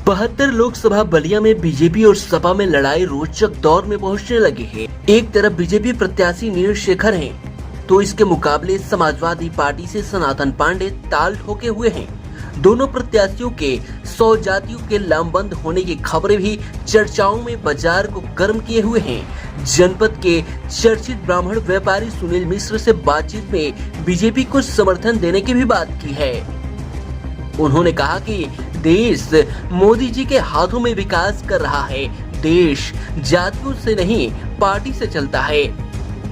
बहत्तर लोकसभा बलिया में बीजेपी और सपा में लड़ाई रोचक दौर में पहुंचने लगी है। एक तरफ बीजेपी प्रत्याशी नील शेखर हैं, तो इसके मुकाबले समाजवादी पार्टी से सनातन पांडे ताल ठोके हुए हैं। दोनों प्रत्याशियों के 100 जातियों के लामबंद होने की खबरें भी चर्चाओं में बाजार को गर्म किए हुए हैं। जनपद के चर्चित ब्राह्मण व्यापारी सुनील मिश्र से बातचीत में बीजेपी को समर्थन देने की भी बात की है। उन्होंने कहा कि देश मोदी जी के हाथों में विकास कर रहा है। देश जातियों से नहीं, पार्टी से चलता है।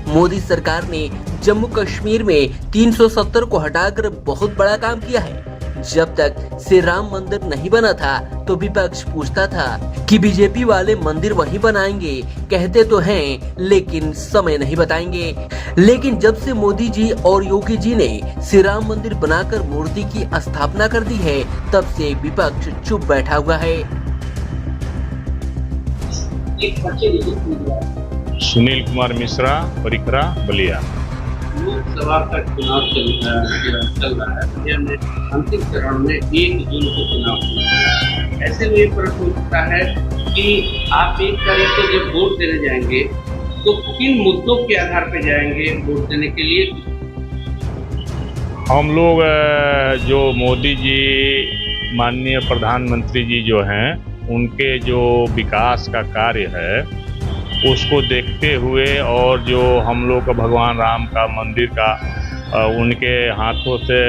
मोदी सरकार ने जम्मू कश्मीर में 370 को हटाकर बहुत बड़ा काम किया है। जब तक श्री राम मंदिर नहीं बना था तो विपक्ष पूछता था कि बीजेपी वाले मंदिर वहीं बनाएंगे। कहते तो हैं लेकिन समय नहीं बताएंगे। लेकिन जब से मोदी जी और योगी जी ने श्री राम मंदिर बनाकर मूर्ति की स्थापना कर दी है, तब से विपक्ष चुप बैठा हुआ है। सुनील कुमार मिश्रा, परिकरा, बलिया। लोकसभा का चुनाव चल रहा है। बलिया में अंतिम चरण में 1 जून को चुनाव होना है। ऐसे में ये प्रश्न उठता है कि आप 1 तारीख को जब वोट देने जाएंगे तो किन मुद्दों के आधार पर जाएंगे वोट देने के लिए? हम लोग जो मोदी जी, माननीय प्रधानमंत्री जी जो हैं, उनके जो विकास का कार्य है उसको देखते हुए, और जो हम लोग का भगवान राम का मंदिर का उनके हाथों से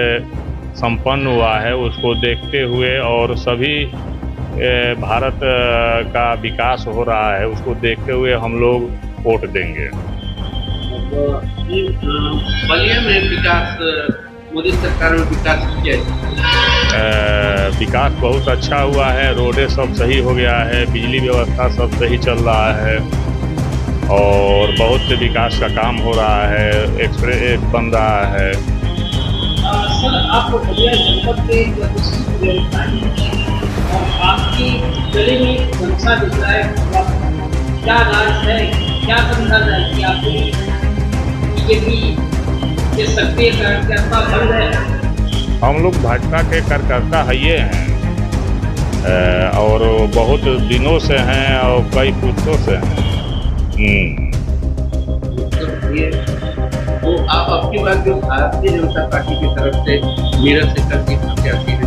संपन्न हुआ है, उसको देखते हुए और सभी भारत का विकास हो रहा है, उसको देखते हुए हम लोग वोट देंगे। बलिया में विकास, मोदी सरकार में विकास किया है। विकास बहुत अच्छा हुआ है। रोडें सब सही हो गया है, बिजली व्यवस्था सब सही चल रहा है और बहुत से विकास का काम हो रहा है। एक्सप्रेस बन रहा है। सर, आप बलिया जनपद के और आपकी गले में गमछा दिख रहा है, क्या राज है, क्या समझा जाए कि आपको बीजेपी के सक्रिय कार्यकर्ता बन गए? हम लोग भाजपा के कार्यकर्ता है ये हैं, और बहुत दिनों से हैं और कई पुस्तों से हैं। तो आप आपकी बात जो भारतीय जनता पार्टी की तरफ से नीरज शेखर जी प्रत्याशी हैं,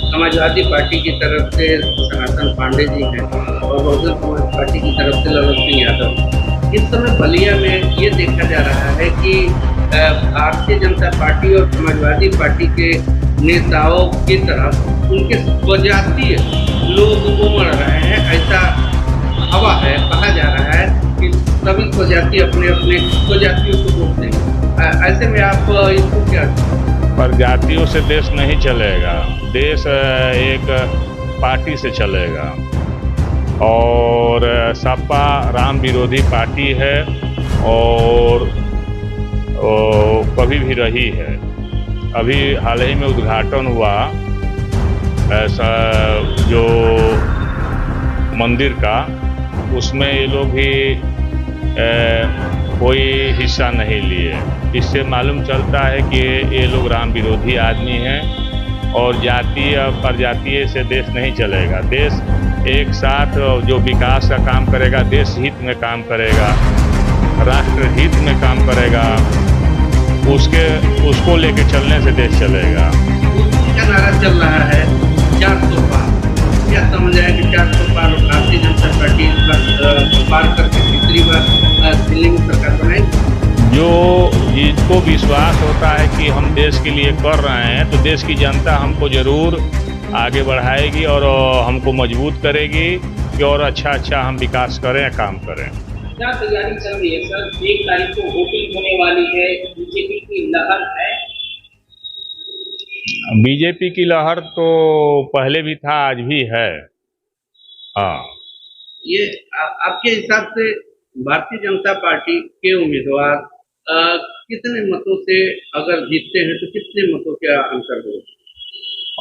समाजवादी पार्टी की तरफ से सनातन पांडे जी हैं और बहुजन समाज पार्टी की तरफ से ललन सिंह यादव। इस समय बलिया में ये देखा जा रहा है कि भारतीय जनता पार्टी और समाजवादी पार्टी के नेताओं की तरफ उनके स्वजातीय लोग उमड़ रहे हैं। ऐसा हवा है, कहा जा रहा है कि सभी स्वजाति अपने अपने स्वजातियों को वोट देंगे। ऐसे में आप इसको क्या? पर जातियों से देश नहीं चलेगा। देश एक पार्टी से चलेगा, और सपा राम विरोधी पार्टी है और कभी भी रही है। अभी हाल ही में उद्घाटन हुआ ऐसा जो मंदिर का, उसमें ये लोग भी कोई हिस्सा नहीं लिए। इससे मालूम चलता है कि ये लोग राम विरोधी आदमी हैं और जातीय परजातीय से देश नहीं चलेगा। देश एक साथ जो विकास का काम करेगा, देश हित में काम करेगा, राष्ट्र हित में काम करेगा, उसको लेके चलने से देश चलेगा। क्या नारा चल रहा है? 400 पार। क्या समझ आया कि 400 पार भारतीय जनता पार्टी पार करके तीसरी बार दिल्ली में सरकार बनाएगी? जो जिसको विश्वास होता है कि हम देश के लिए कर रहे हैं, तो देश की जनता हमको ज़रूर आगे बढ़ाएगी और हमको मजबूत करेगी कि और अच्छा हम विकास करें, काम करें। क्या तैयारी चल रही है सर? 1 तारीख को वोटिंग होने वाली है, बीजेपी की लहर है? बीजेपी की लहर तो पहले भी था, आज भी है। हाँ, ये आपके हिसाब से भारतीय जनता पार्टी के उम्मीदवार कितने मतों से अगर जीतते हैं तो कितने मतों का अंतर होगा?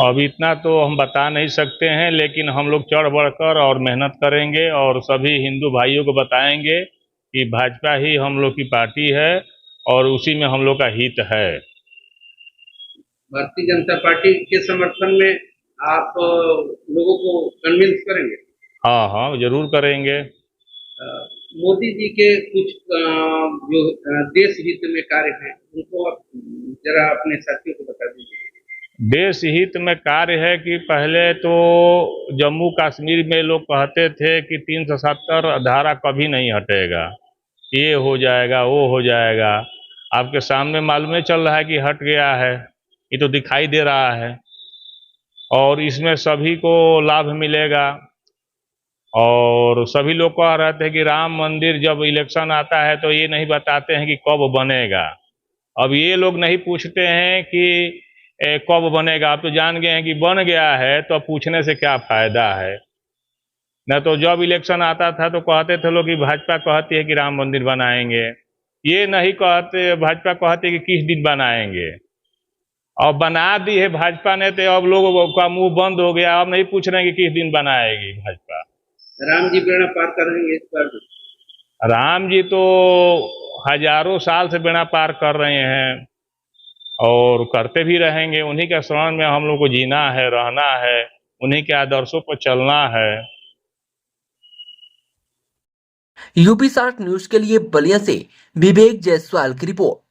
अब इतना तो हम बता नहीं सकते हैं, लेकिन हम लोग चढ़ बढ़कर और मेहनत करेंगे और सभी हिंदू भाइयों को बताएंगे कि भाजपा ही हम लोग की पार्टी है और उसी में हम लोग का हित है। भारतीय जनता पार्टी के समर्थन में आप लोगों को कन्विंस करेंगे? हाँ हाँ, जरूर करेंगे। मोदी जी के कुछ जो देश हित में कार्य हैं उनको आप जरा अपने साथियों को बता दीजिए। देश हित में कार्य है कि पहले तो जम्मू कश्मीर में लोग कहते थे कि 370 धारा कभी नहीं हटेगा, ये हो जाएगा वो हो जाएगा। आपके सामने मालूम चल रहा है कि हट गया है, ये तो दिखाई दे रहा है और इसमें सभी को लाभ मिलेगा। और सभी लोग कह रहे थे कि राम मंदिर जब इलेक्शन आता है तो ये नहीं बताते हैं कि कब बनेगा। अब ये लोग नहीं पूछते हैं कि कब बनेगा, अब तो जान गए हैं कि बन गया है, तो पूछने से क्या फायदा है। न तो जब इलेक्शन आता था तो कहते थे लोग कि भाजपा कहती है कि राम मंदिर बनाएंगे, ये नहीं कहते, भाजपा कहती है कि किस दिन बनाएंगे। अब बना दी है भाजपा ने तो अब लोगों का मुंह बंद हो गया, अब नहीं पूछ रहे हैं कि किस दिन बनाएगी भाजपा। राम जी बेड़ा पार करेंगे इस बार? राम जी तो हजारों साल से बेड़ा पार कर रहे हैं और करते भी रहेंगे। उन्हीं के शरण में हम लोग को जीना है, रहना है, उन्हीं के आदर्शों पर चलना है। यूपी 60 न्यूज के लिए बलिया से विवेक जायसवाल की रिपोर्ट।